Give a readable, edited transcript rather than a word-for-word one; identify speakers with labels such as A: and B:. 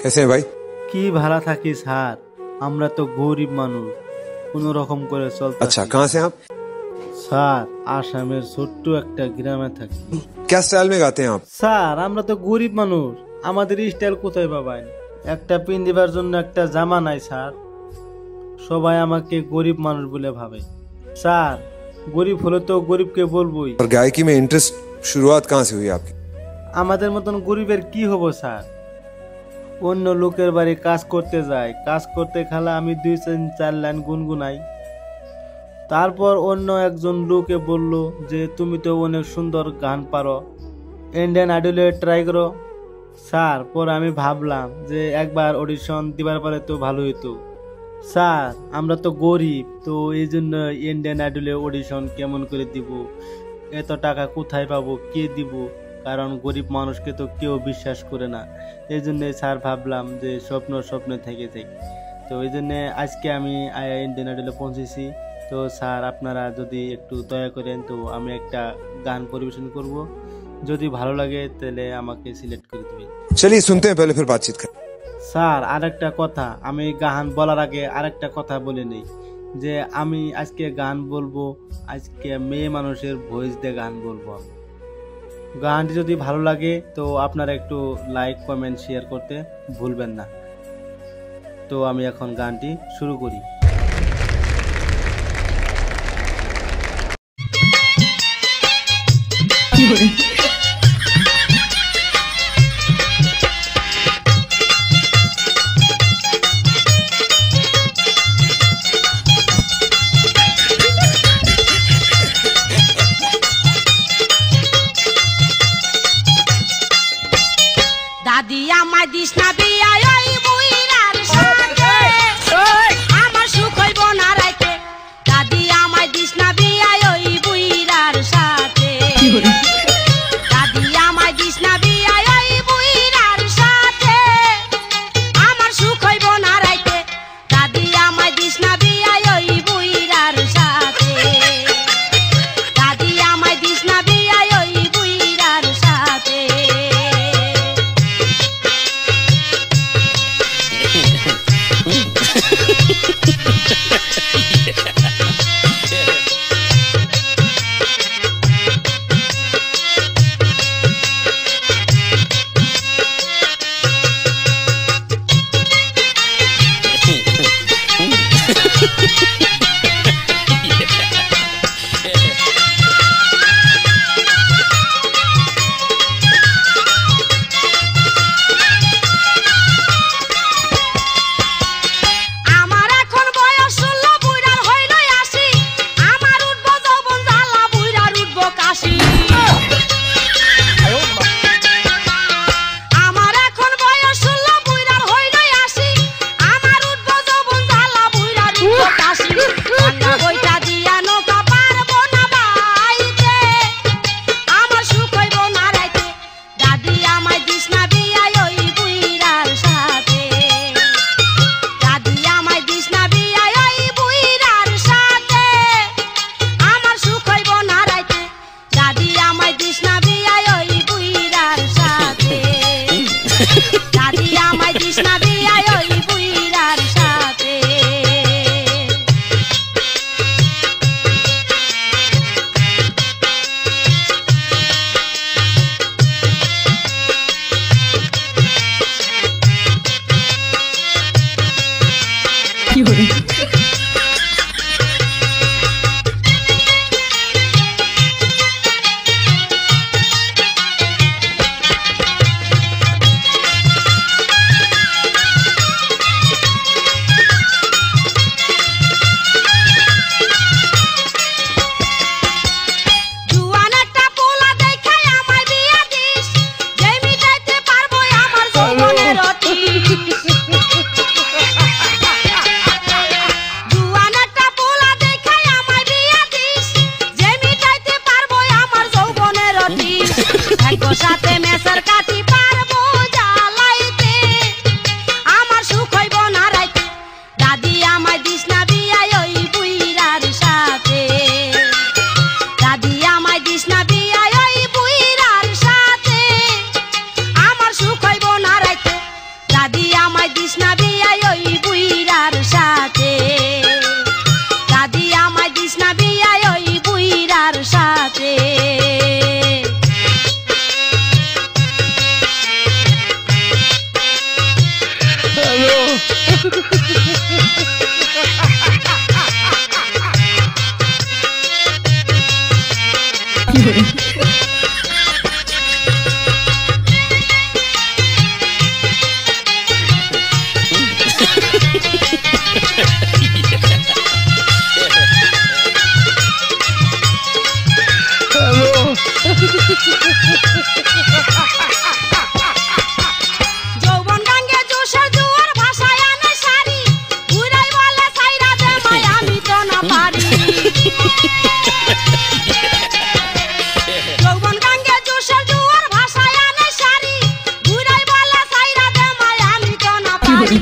A: कैसे हैं भाई?
B: কি ভাড়া থাকি স্যার, আমরা তো গরিব মানুষ, কোন রকম করে চলতে।
A: अच्छा, कहाँ से हैं आप?
B: স্যার আসামের ছোট্ট একটা গ্রামে থাকি।
A: क्या स्टाइल में गाते हैं आप?
B: স্যার আমরা তো গরিব মানুষ, আমাদের স্টাইল কোথায় পাবেন? একটা পিন দিবার জন্য একটা জামা নাই স্যার, সবাই আমাকে গরিব মানুষ বলে ভাবে। স্যার গরিব হলে তো গরিবকে বলবোই।
A: और गायकी में इंटरेस्ट शुरुआत कहाँ से हुई आपकी?
B: আমাদের মতন গরিবের কি হবো স্যার? অন্য লোকের বাড়ি কাজ করতে যাই, কাজ করতে খালা আমি 2-4 লাইন গুনগুনাই। তারপর অন্য একজন লোকে বলল যে তুমি তো অনেক সুন্দর গান পারো, ইন্ডিয়ান আইডলে ট্রাই করো। স্যার পর আমি ভাবলাম যে একবার অডিশন দিবার পরে তো ভালো হতো। স্যার আমরা তো গরিব, তো এই জন্য ইন্ডিয়ান আইডলে অডিশন কেমন করে দিব, এত টাকা কোথায় পাবো, কে দিব? কারণ গরিব মানুষকে তো কেউ বিশ্বাস করে না। এই জন্য স্যার ভাবলাম যে স্বপ্ন থেকে যাই। তো এই জন্য আজকে আমি ইন্ডিয়ান আইডলে পৌঁছেছি। তো স্যার আপনারা যদি একটু দয়া করেন, তো আমি একটা গান পরিবেশন করব, যদি ভালো লাগে তাহলে আমাকে সিলেক্ট করে দিবেন।
A: चलिए सुनते हैं, पहले फिर बातचीत करें।
B: স্যার আরেকটা কথা, আমি গান বলার আগে আরেকটা কথা বলে নেই, যে আমি আজকে গান বলবো, আজকে মেয়ে মানুষের ভয়েস দিয়ে গান বলবো। গানটি যদি ভালো লাগে তো আপনারা একটু লাইক কমেন্ট শেয়ার করতে ভুলবেন না। তো আমি এখন গানটি শুরু করি।
C: দাদি আমায় দিস না বিয়া ওই বুইরার সঙ্গে, আমার যৌবন গাঙ্গে জোশের জোয়ার ভাষায় আনে সারি ঘুরাই বলে সাইরা দে মাই আমি তো না পারি যৌবন গাঙ্গে জোশের জোয়ার ভাষায় আনে সারি ঘুরাই বলে সাইরা দে মাই আমি তো না পারি